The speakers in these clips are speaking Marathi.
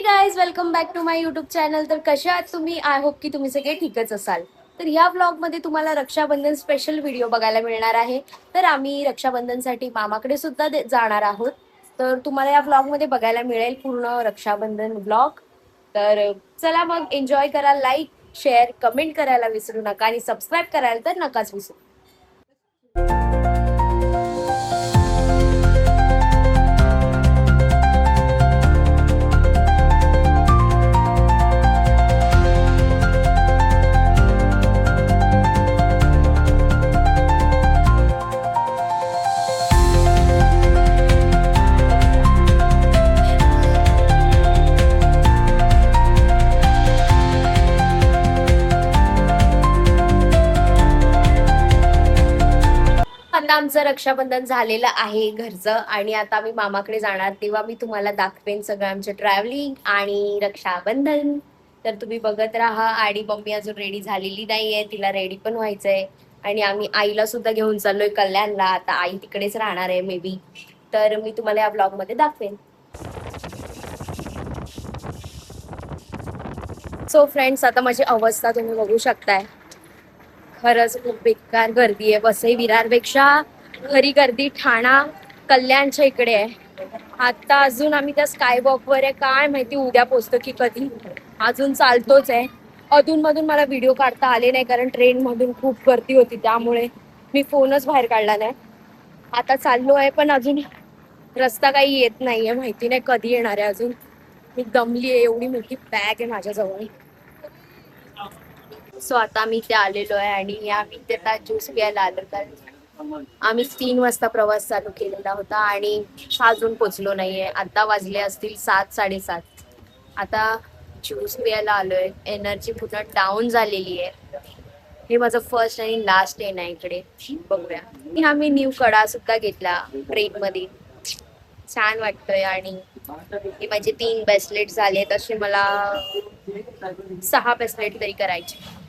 Guys, welcome back to my YouTube channel. तर कशा आहात तुम्ही? आय होप की तुम्ही सगळे ठीकच असाल. तर ह्या व्लॉगमध्ये तुम्हाला रक्षाबंधन स्पेशल व्हिडिओ बघायला मिळणार आहे. तर आम्ही रक्षाबंधनसाठी मामाकडे सुद्धा जाणार आहोत. तर तुम्हाला या व्लॉगमध्ये बघायला मिळेल पूर्ण रक्षाबंधन व्लॉग. तर चला मग एन्जॉय करा. लाईक, शेअर, कमेंट करायला विसरू नका आणि सबस्क्राईब करायला तर नकाच विसरू. आता आमचं रक्षाबंधन झालेलं आहे घरचं आणि आता आम्ही मामाकडे जाणार, तेव्हा मी तुम्हाला दाखवेन सगळं आमचं ट्रॅव्हलिंग आणि रक्षाबंधन. तर तुम्ही बघत राहा. आणि मम्मी अजून रेडी झालेली नाहीये, तिला रेडी पण व्हायचंय. आणि आम्ही आईला सुद्धा घेऊन चाललोय कल्याणला. आता आई तिकडेच राहणार आहे मे बी. तर मी तुम्हाला या ब्लॉग मध्ये दाखवेन. सो फ्रेंड्स, आता माझी अवस्था तुम्ही बघू शकताय. खरंच खूप बेकार गर्दी आहे. वसई विरारपेक्षा खरी गर्दी ठाणा कल्याणच्या इकडे आहे. आता अजून आम्ही त्या स्काय वॉकवर आहे, काय माहिती उद्या पोचतो की कधी. अजून चालतोच आहे. अधून मधून मला व्हिडिओ काढता आले नाही, कारण ट्रेन मधून खूप गर्दी होती, त्यामुळे मी फोनच बाहेर काढला नाही. आता चाललो आहे, पण अजून रस्ता काही येत नाहीये, माहिती नाही कधी येणार आहे. अजून मी दमली आहे, एवढी मोठी बॅग आहे माझ्याजवळ. सो आता आम्ही इथे आलेलो आहे आणि आम्ही इथे आता ज्यूस प्यायला आलो. कारण आम्ही 3 वाजता प्रवास चालू केलेला होता आणि अजून पोचलो नाहीये. आता वाजले असतील 7-7:30. आता ज्यूस प्यायला आलोय. एनर्जी पूर्ण डाऊन झालेली आहे. हे माझं फर्स्ट आणि लास्ट डे ना इकडे. बघूया. आम्ही न्यू कडा सुद्धा घेतला ट्रेन मध्ये, छान वाटतोय. आणि हे माझे 3 ब्रेसलेट झाले, तसे मला 6 ब्रेसलेट तरी करायचे.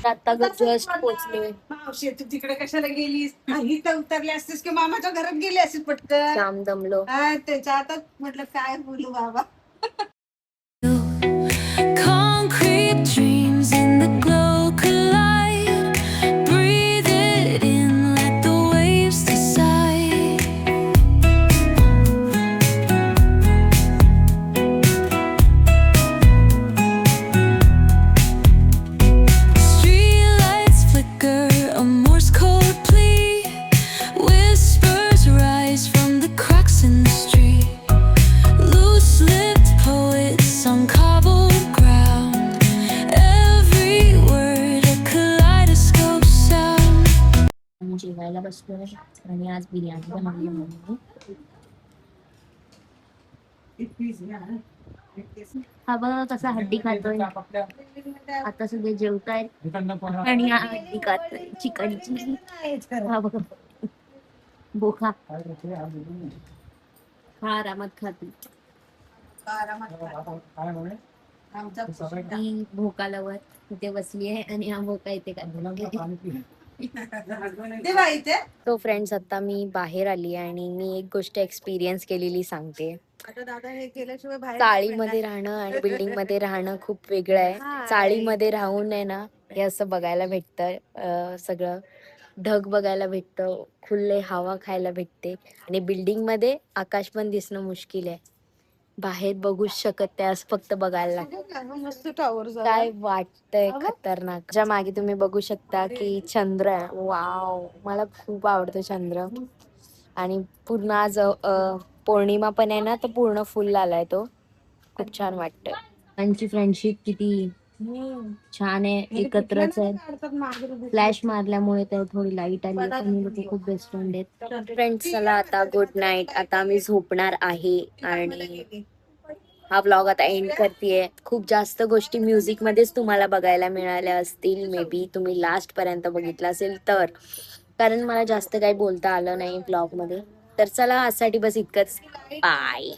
आता जस्ट पोहोचलोय. मावशी तू तिकडे कशाला गेलीस? इथं उतरली असतीस की मामाच्या घरात गेली असतीस पटकन. जाम दमलो. त्याच्या आता म्हटलं काय बोलू बाबा. Concrete dreams in the glow collide. Breathe it in, let the waves decide. Streetlights flicker, a Morse code plea. Whispers rise from the cracks in the street. Loose-lipped poets on cobbled ground. Every word a kaleidoscope sound. आम्ही जेवायला बसलोय आणि आज बिर्याणी बनवली मम्मीने. हा बघा कसा हड्डी खातोय. आता सगळे जेवतायत आणि हा हड्डी खातोय चिकनची. हा बघा बोखा. हा आरामात खातो. ती भोकालावर इथे बसली आहे आणि हा भोका इथे खातो. तो फ्रेंड्स, आता मी बाहेर आली आणि मी एक गोष्ट एक्सपिरियन्स केलेली सांगते. चाळीमध्ये राहणं आणि बिल्डिंग मध्ये राहणं खूप वेगळं आहे. चाळीमध्ये राहून आहे ना, हे असं बघायला भेटतं, सगळं ढग बघायला भेटतं, खुले हवा खायला भेटते. आणि बिल्डिंग मध्ये आकाश पण दिसणं मुश्किल आहे. बाहेर बघूच शकत नाही, असं फक्त बघायला लागतं. काय वाटतंय खतरनाक. ज्या मागे तुम्ही बघू शकता की चंद्र आहे. वाव, मला खूप आवडतं चंद्र. आणि पूर्ण आज पौर्णिमा पण आहे ना, तर पूर्ण फुल आलाय तो. खूप छान वाटतंय. त्यांची फ्रेंडशिप किती छान आहे, एकत्रच आहे. फ्लॅश मारल्यामुळे तर थोडी लाईट आली, पण खूप बेस्ट फ्रेंड आहेत. फ्रेंड्स, चला आता गुड नाईट. आता आम्ही झोपणार आहे आणि हा व्लॉग आता एंड करतेय. खूप जास्त गोष्टी म्युझिक मध्येच तुम्हाला बघायला मिळाल्या असतील, मे बी तुम्ही लास्ट पर्यंत बघितलं असेल तर, कारण मला जास्त काही बोलता आलं नाही व्लॉग मध्ये. तर चला, आजसाठी बस इतकंच. बाय.